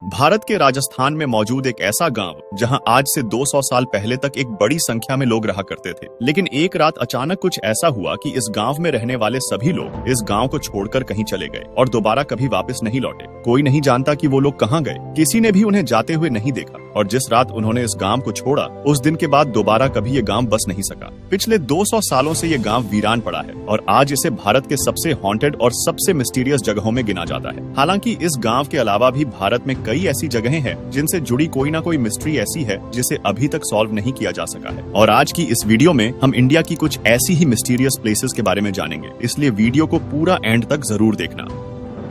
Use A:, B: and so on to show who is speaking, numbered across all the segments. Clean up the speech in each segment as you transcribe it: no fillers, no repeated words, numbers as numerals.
A: भारत के राजस्थान में मौजूद एक ऐसा गांव जहां आज से 200 साल पहले तक एक बड़ी संख्या में लोग रहा करते थे। लेकिन एक रात अचानक कुछ ऐसा हुआ कि इस गांव में रहने वाले सभी लोग इस गांव को छोड़कर कहीं चले गए और दोबारा कभी वापस नहीं लौटे। कोई नहीं जानता कि वो लोग कहां गए, किसी ने भी उन्हें जाते हुए नहीं देखा और जिस रात उन्होंने इस गांव को छोड़ा उस दिन के बाद दोबारा कभी ये गांव बस नहीं सका। पिछले 200 सालों से ये गांव वीरान पड़ा है और आज इसे भारत के सबसे हॉन्टेड और सबसे मिस्टीरियस जगहों में गिना जाता है। हालांकि इस गांव के अलावा भी भारत में कई ऐसी जगहें हैं जिनसे जुड़ी कोई ना कोई मिस्ट्री ऐसी है जिसे अभी तक सॉल्व नहीं किया जा सका है। और आज की इस वीडियो में हम इंडिया की कुछ ऐसी ही मिस्टीरियस प्लेसेस के बारे में जानेंगे, इसलिए वीडियो को पूरा एंड तक जरूर देखना।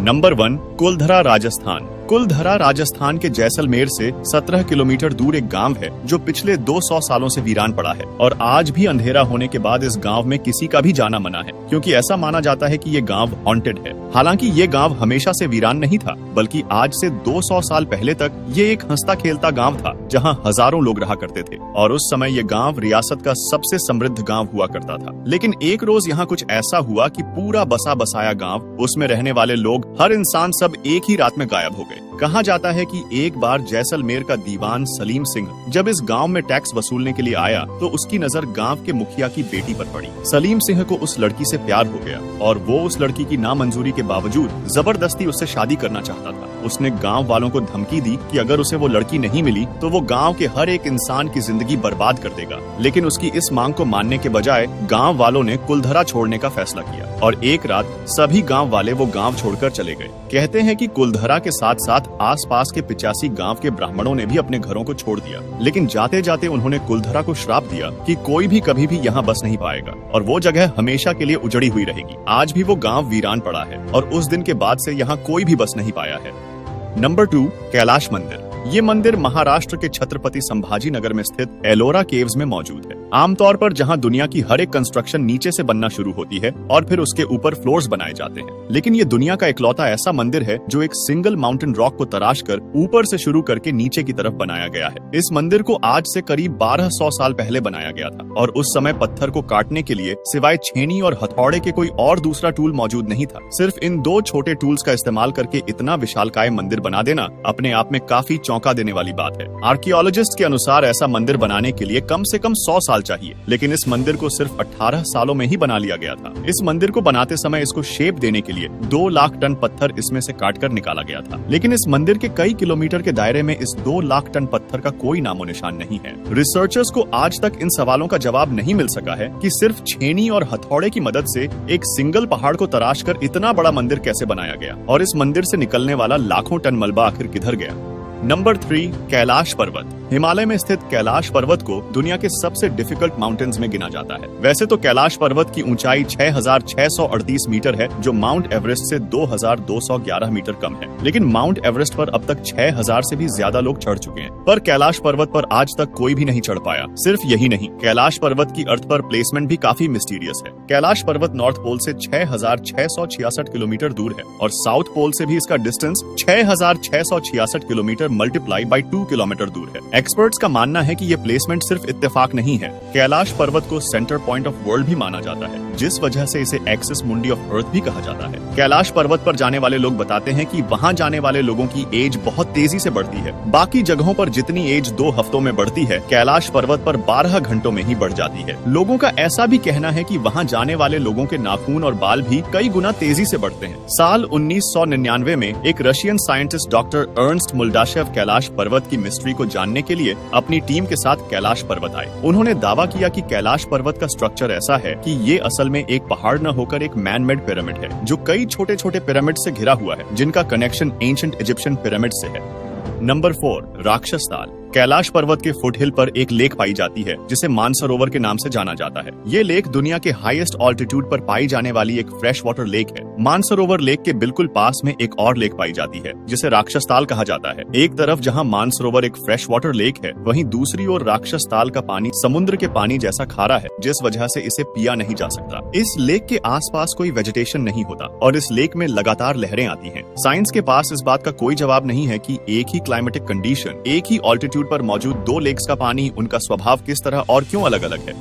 A: नंबर 1, कुलधरा राजस्थान। कुलधरा राजस्थान के जैसलमेर से 17 किलोमीटर दूर एक गांव है जो पिछले 200 सालों से वीरान पड़ा है और आज भी अंधेरा होने के बाद इस गांव में किसी का भी जाना मना है, क्योंकि ऐसा माना जाता है कि ये गांव हॉन्टेड है। हालांकि ये गांव हमेशा से वीरान नहीं था, बल्कि आज से 200 साल पहले तक ये एक हंसता खेलता गांव था जहां हजारों लोग रहा करते थे और उस समय ये गांव रियासत का सबसे समृद्ध गांव हुआ करता था। लेकिन एक रोज यहाँ कुछ ऐसा हुआ कि पूरा बसा बसाया गांव, उसमें रहने वाले लोग, हर इंसान, सब एक ही रात में गायब हो गए। कहा जाता है कि एक बार जैसलमेर का दीवान सलीम सिंह जब इस गांव में टैक्स वसूलने के लिए आया तो उसकी नजर गांव के मुखिया की बेटी पर पड़ी। सलीम सिंह को उस लड़की से प्यार हो गया और वो उस लड़की की नामंजूरी के बावजूद जबरदस्ती उससे शादी करना चाहता था। उसने गांव वालों को धमकी दी कि अगर उसे वो लड़की नहीं मिली तो वो गांव के हर एक इंसान की जिंदगी बर्बाद कर देगा। लेकिन उसकी इस मांग को मानने के बजाय गांव वालों ने कुलधरा छोड़ने का फैसला किया और एक रात सभी गांव वाले वो गांव छोड़कर चले गए। कहते हैं कि कुलधरा के साथ साथ आसपास के 85 गांव के ब्राह्मणों ने भी अपने घरों को छोड़ दिया, लेकिन जाते जाते उन्होंने कुलधरा को श्राप दिया कि कोई भी कभी भी यहाँ बस नहीं पाएगा और वो जगह हमेशा के लिए उजड़ी हुई रहेगी। आज भी वो गांव वीरान पड़ा है और उस दिन के बाद से यहाँ कोई भी बस नहीं पाया है। नंबर 2, कैलाश मंदिर। ये मंदिर महाराष्ट्र के छत्रपति संभाजी नगर में स्थित एलोरा केव्स में मौजूद है। आमतौर पर जहां दुनिया की हर एक कंस्ट्रक्शन नीचे से बनना शुरू होती है और फिर उसके ऊपर फ्लोर्स बनाए जाते हैं, लेकिन ये दुनिया का इकलौता ऐसा मंदिर है जो एक सिंगल माउंटेन रॉक को तराश कर ऊपर से शुरू करके नीचे की तरफ बनाया गया है। इस मंदिर को आज से करीब 1200 साल पहले बनाया गया था और उस समय पत्थर को काटने के लिए सिवाय छेनी और हथौड़े के कोई और दूसरा टूल मौजूद नहीं था। सिर्फ इन 2 छोटे टूल्स का इस्तेमाल करके इतना विशालकाय मंदिर बना देना अपने आप में काफी चौंका देने वाली बात है। आर्कियोलॉजिस्ट के अनुसार ऐसा मंदिर बनाने के लिए कम से कम 100 साल चाहिए, लेकिन इस मंदिर को सिर्फ 18 सालों में ही बना लिया गया था। इस मंदिर को बनाते समय इसको शेप देने के लिए 2 लाख टन पत्थर इसमें से काटकर निकाला गया था, लेकिन इस मंदिर के कई किलोमीटर के दायरे में इस 2 लाख टन पत्थर का कोई नामो निशान नहीं है। रिसर्चर्स को आज तक इन सवालों का जवाब नहीं मिल सका है कि सिर्फ छेनी और हथौड़े की मदद से एक सिंगल पहाड़ को तराश कर इतना बड़ा मंदिर कैसे बनाया गया और इस मंदिर से निकलने वाला लाखों टन मलबा आखिर किधर गया। नंबर 3, कैलाश पर्वत। हिमालय में स्थित कैलाश पर्वत को दुनिया के सबसे डिफिकल्ट माउंटेन्स में गिना जाता है। वैसे तो कैलाश पर्वत की ऊंचाई 6638 मीटर है, जो माउंट एवरेस्ट से 2211 मीटर कम है, लेकिन माउंट एवरेस्ट पर अब तक 6000 से भी ज्यादा लोग चढ़ चुके हैं, पर कैलाश पर्वत पर आज तक कोई भी नहीं चढ़ पाया। सिर्फ यही नहीं, कैलाश पर्वत की अर्थ पर प्लेसमेंट भी काफी मिस्टीरियस है। कैलाश पर्वत नॉर्थ पोल से 6666 किलोमीटर दूर है और साउथ पोल से भी इसका distance 6666 kilometre multiply by 2 kilometre दूर है। एक्सपर्ट्स का मानना है कि ये प्लेसमेंट सिर्फ इत्तेफाक नहीं है। कैलाश पर्वत को सेंटर पॉइंट ऑफ वर्ल्ड भी माना जाता है, जिस वजह से इसे एक्सिस मुंडी ऑफ अर्थ भी कहा जाता है। कैलाश पर्वत पर जाने वाले लोग बताते हैं कि वहाँ जाने वाले लोगों की एज बहुत तेजी से बढ़ती है। बाकी जगहों पर जितनी एज 2 हफ्तों में बढ़ती है, कैलाश पर्वत पर 12 घंटों में ही बढ़ जाती है। लोगों का ऐसा भी कहना है कि वहाँ जाने वाले लोगों के नाखून और बाल भी कई गुना तेजी से बढ़ते हैं। साल 1999 में एक Russian scientist doctor Ernst Muldashev Kailash पर्वत की मिस्ट्री को जानने के लिए अपनी टीम के साथ कैलाश पर्वत आए। उन्होंने दावा किया कि कैलाश पर्वत का स्ट्रक्चर ऐसा है कि ये असल में एक पहाड़ न होकर एक मैन मेड पिरामिड है, जो कई छोटे छोटे पिरामिड से घिरा हुआ है, जिनका कनेक्शन एंशिएंट इजिप्शियन पिरामिड से है। नंबर 4, राक्षस ताल। कैलाश पर्वत के फुटहिल पर एक लेक पाई जाती है जिसे मानसरोवर के नाम से जाना जाता है। ये लेक दुनिया के हाईएस्ट ऑल्टीट्यूड पर पाई जाने वाली एक फ्रेश वाटर लेक है। मानसरोवर लेक के बिल्कुल पास में एक और लेक पाई जाती है जिसे राक्षस ताल कहा जाता है। एक तरफ जहाँ मानसरोवर एक फ्रेश वाटर लेक है, वहीं दूसरी ओर राक्षस ताल का पानी समुद्र के पानी जैसा खारा है, जिस वजह से इसे पिया नहीं जा सकता। इस लेक के आसपास कोई वेजिटेशन नहीं होता और इस लेक में लगातार लहरें आती हैं। साइंस के पास इस बात का कोई जवाब नहीं है कि एक ही क्लाइमेटिक कंडीशन, एक ही ऑल्टीट्यूड पर मौजूद 2 लेक्स का पानी, उनका स्वभाव किस तरह और क्यों अलग अलग है।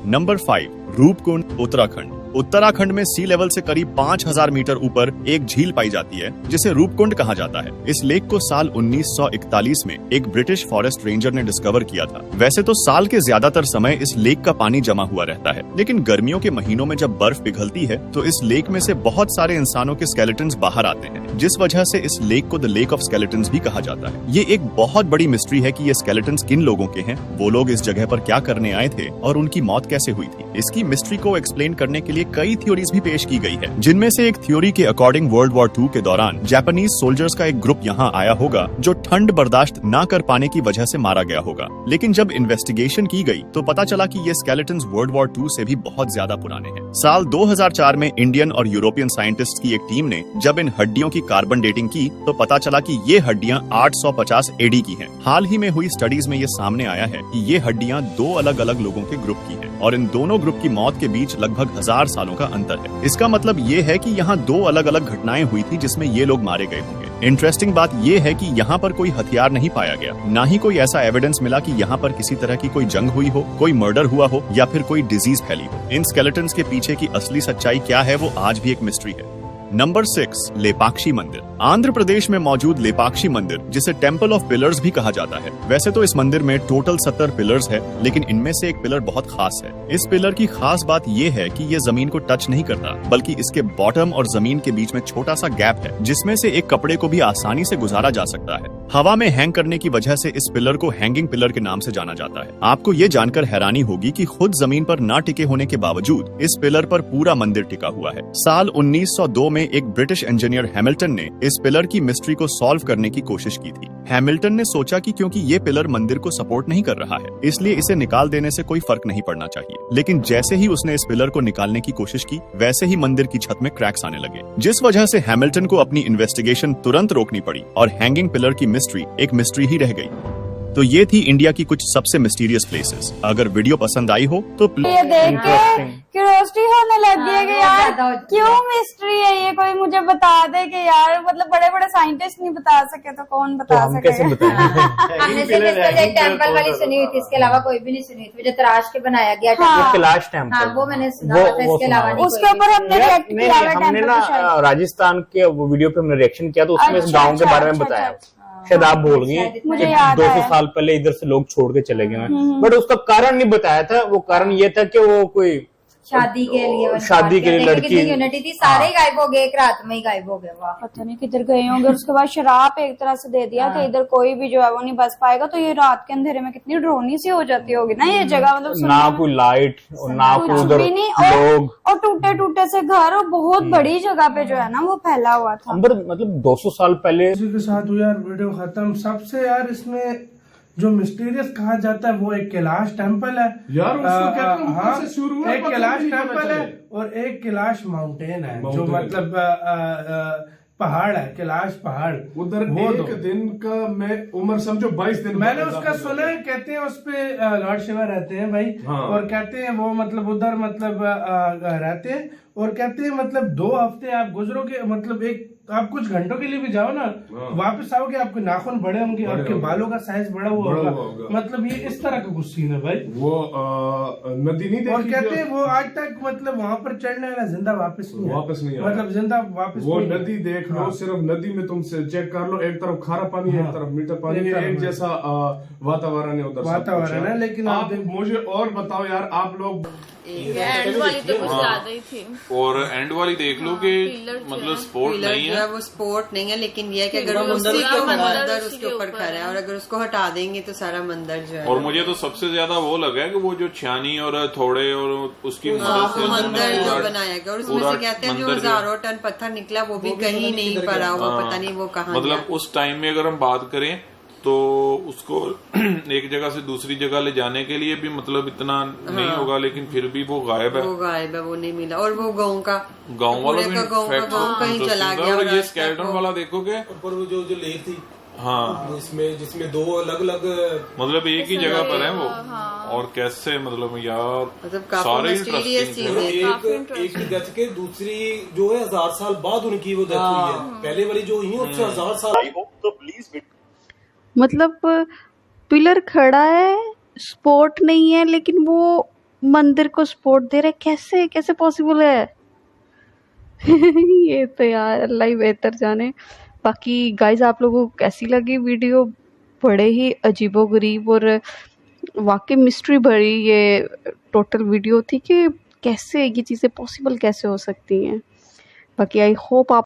A: नंबर 5, रूपकुंड, उत्तराखंड। उत्तराखंड में सी लेवल से करीब 5000 मीटर ऊपर एक झील पाई जाती है जिसे रूपकुंड कहा जाता है। इस लेक को साल 1941 में एक ब्रिटिश फॉरेस्ट रेंजर ने डिस्कवर किया था। वैसे तो साल के ज्यादातर समय इस लेक का पानी जमा हुआ रहता है, लेकिन गर्मियों के महीनों में जब बर्फ पिघलती है तो इस लेक में से बहुत सारे इंसानों के स्केलेटन्स बाहर आते हैं, जिस वजह से इस लेक को द लेक ऑफ स्केलेटन्स भी कहा जाता है। ये एक बहुत बड़ी मिस्ट्री है कि ये स्केलेटन्स किन लोगों के हैं, वो लोग इस जगह पर क्या करने आए थे और उनकी मौत कैसे हुई थी। इसकी मिस्ट्री को एक्सप्लेन करने के लिए कई थ्योरीज भी पेश की गई है, जिनमें से एक थ्योरी के अकॉर्डिंग वर्ल्ड वॉर 2 के दौरान जापानीज सोल्जर्स का एक ग्रुप यहाँ आया होगा जो ठंड बर्दाश्त न कर पाने की वजह से मारा गया होगा। लेकिन जब इन्वेस्टिगेशन की गई तो पता चला कि ये स्केलेटन्स वर्ल्ड वॉर 2 से भी बहुत ज्यादा पुराने हैं। साल 2004 में इंडियन और यूरोपियन साइंटिस्ट की एक टीम ने जब इन हड्डियों की कार्बन डेटिंग की तो पता चला कि ये हड्डियां 850 एडी की हैं। हाल ही में हुई स्टडीज में ये सामने आया है कि ये हड्डियां दो अलग अलग लोगों के ग्रुप की हैं और इन दोनों ग्रुप की मौत के बीच लगभग 1000 सालों का अंतर है। इसका मतलब ये है कि यहाँ दो अलग अलग घटनाएं हुई थी जिसमें ये लोग मारे गए होंगे। इंटरेस्टिंग बात ये है कि यहाँ पर कोई हथियार नहीं पाया गया, ना ही कोई ऐसा एविडेंस मिला कि यहाँ पर किसी तरह की कोई जंग हुई हो, कोई मर्डर हुआ हो या फिर कोई डिजीज फैली हो। इन स्केलेटन्स के पीछे की असली सच्चाई क्या है वो आज भी एक मिस्ट्री है। नंबर 6, लेपाक्षी मंदिर। आंध्र प्रदेश में मौजूद लेपाक्षी मंदिर, जिसे टेम्पल ऑफ पिलर्स भी कहा जाता है। वैसे तो इस मंदिर में टोटल 70 पिलर्स है, लेकिन इनमें से एक पिलर बहुत खास है। इस पिलर की खास बात ये है कि ये जमीन को टच नहीं करता, बल्कि इसके बॉटम और जमीन के बीच में छोटा सा गैप है, जिसमें से एक कपड़े को भी आसानी से गुजारा जा सकता है। हवा में हैंग करने की वजह से इस पिलर को हैंगिंग पिलर के नाम से जाना जाता है। आपको ये जानकर हैरानी होगी कि खुद जमीन पर ना टिके होने के बावजूद इस पिलर पर पूरा मंदिर टिका हुआ है। साल 1902 में एक ब्रिटिश इंजीनियर हैमिल्टन ने इस पिलर की मिस्ट्री को सॉल्व करने की कोशिश की थी। हैमिल्टन ने सोचा कि क्योंकि ये पिलर मंदिर को सपोर्ट नहीं कर रहा है, इसलिए इसे निकाल देने से कोई फर्क नहीं पड़ना चाहिए। लेकिन जैसे ही उसने इस पिलर को निकालने की कोशिश की, वैसे ही मंदिर की छत में क्रैक्स आने लगे, जिस वजह से हैमिल्टन को अपनी इन्वेस्टिगेशन तुरंत रोकनी पड़ी और हैंगिंग पिलर की मिस्ट्री एक मिस्ट्री ही रह गई। तो ये थी इंडिया की कुछ सबसे मिस्टीरियस प्लेसेस। अगर वीडियो पसंद आई हो तो
B: ये देख के क्यूरियोसिटी होने लगी है कि यार क्यों मिस्ट्री है ये, कोई मुझे बता दे कि यार मतलब बड़े बड़े साइंटिस्ट नहीं बता सके तो कौन बता सकेगा।
C: हमने सिर्फ एक टेम्पल वाली सुनी हुई थी, इसके अलावा कोई भी नहीं सुनी थी, जो तराश के बनाया गया कैलाश टेम्पल। हाँ, वो मैंने सुना था, इसके अलावा
B: उसके ऊपर हमने रिएक्ट किया है।
D: हमने ना राजस्थान के वीडियो पे हमने रिएक्शन किया तो उसमें इस गाँव के बारे में बताया। शायद आप बोल गए,
B: मुझे याद
D: 200 साल पहले इधर से लोग छोड़ के चले गए हैं, बट उसका कारण नहीं बताया था। वो कारण ये था कि वो कोई
C: शादी के लिए
D: लड़की
C: यूनिटी थी, सारे ही गायब हो गए, एक रात में ही गायब हो गए।
B: पता नहीं किधर गए होंगे। उसके बाद शराब एक तरह से दे दिया कि इधर कोई भी जो है वो नहीं बच पाएगा। तो ये रात के अंधेरे में कितनी ड्रोनी सी हो जाती होगी ना ये जगह, मतलब
D: ना कोई लाइट और ना कोई उधर लोग
B: और टूटे टूटे से घर और बहुत बड़ी जगह पे जो है ना वो फैला हुआ था।
D: मतलब 200 साल पहले
E: के साथ हुआ यार वीडियो खत्म। सबसे यार इसमें जो मिस्टीरियस कहा जाता है वो एक कैलाश टेम्पल है यार, हाँ, एक कैलाश टेम्पल है और एक कैलाश माउंटेन है, जो मतलब पहाड़ है, कैलाश पहाड़।
F: उधर एक दिन का मैं उम्र समझो 22 दिन
E: मैंने उसका सुना है, कहते हैं उस पे लॉर्ड शिवा रहते हैं भाई। हाँ। और कहते हैं वो मतलब उधर मतलब रहते हैं और कहते हैं मतलब 2 हफ्ते आप गुजरोगे, मतलब एक आप कुछ घंटों के लिए भी जाओ ना, वापस आओगे आपके नाखून बड़े होंगे, आपके बालों का साइज बड़ा हुआ होगा। मतलब ये इस तरह का कुछ सीन है भाई।
F: वो नदी नहीं देखी,
E: और कहते हैं वो आज तक मतलब वहाँ पर चढ़ने वाला जिंदा वापस नहीं मतलब जिंदा वापस
F: वो नदी देख लो, सिर्फ नदी में तुम चेक कर लो, एक तरफ खारा पानी है, एक तरफ मीठा पानी है, एक जैसा वातावरण है उधर,
E: वातावरण है। लेकिन
F: आप मुझे और बताओ यार, आप लोग
G: एंड वाली तो कुछ ज्यादा ही थी, और एंड वाली देख लो कि मतलब स्पोर्ट नहीं है,
H: वो स्पोर्ट नहीं है, लेकिन ये है कि अगर मंदिर उसके ऊपर खड़ा है और अगर उसको हटा देंगे तो सारा मंदिर जो है।
G: और मुझे तो सबसे ज्यादा वो लगा है कि वो जो छानी और थोड़े और उसकी
H: मंदिर जो बनाया गया और उसमें से कहते हैं जो हजारों टन पत्थर निकला वो भी कहीं नहीं पड़ा हुआ, पता नहीं वो कहाँ।
G: मतलब उस टाइम में अगर हम बात करें तो उसको एक जगह से दूसरी जगह ले जाने के लिए भी मतलब इतना नहीं होगा, लेकिन फिर भी वो गायब है,
H: वो नहीं मिला। और वो गाँव
G: वाला
H: कहीं चला गया।
G: और ये स्केलेटन वाला देखोगे
I: ऊपर वो जो लेक थी,
G: हाँ,
I: जिसमें 2 अलग-अलग मतलब
G: एक ही जगह पर है वो। और कैसे मतलब यार सारे इंटरेस्टिंग,
I: एक की डेथ के दूसरी जो है 1000 साल बाद उनकी वो डेथ हुई है, पहले वाली जो हुई उससे 1000 साल।
A: तो प्लीज
J: मतलब पिलर खड़ा है, स्पोर्ट नहीं है, लेकिन वो मंदिर को सपोर्ट दे रहे, कैसे कैसे पॉसिबल है? ये तो यार अल्लाह ही बेहतर जाने। बाकी गाइज आप लोगों को कैसी लगी वीडियो? बड़े ही अजीबोगरीब और वाकई मिस्ट्री भरी ये टोटल वीडियो थी कि कैसे ये चीज़ें पॉसिबल कैसे हो सकती हैं। बाकी आई होप आप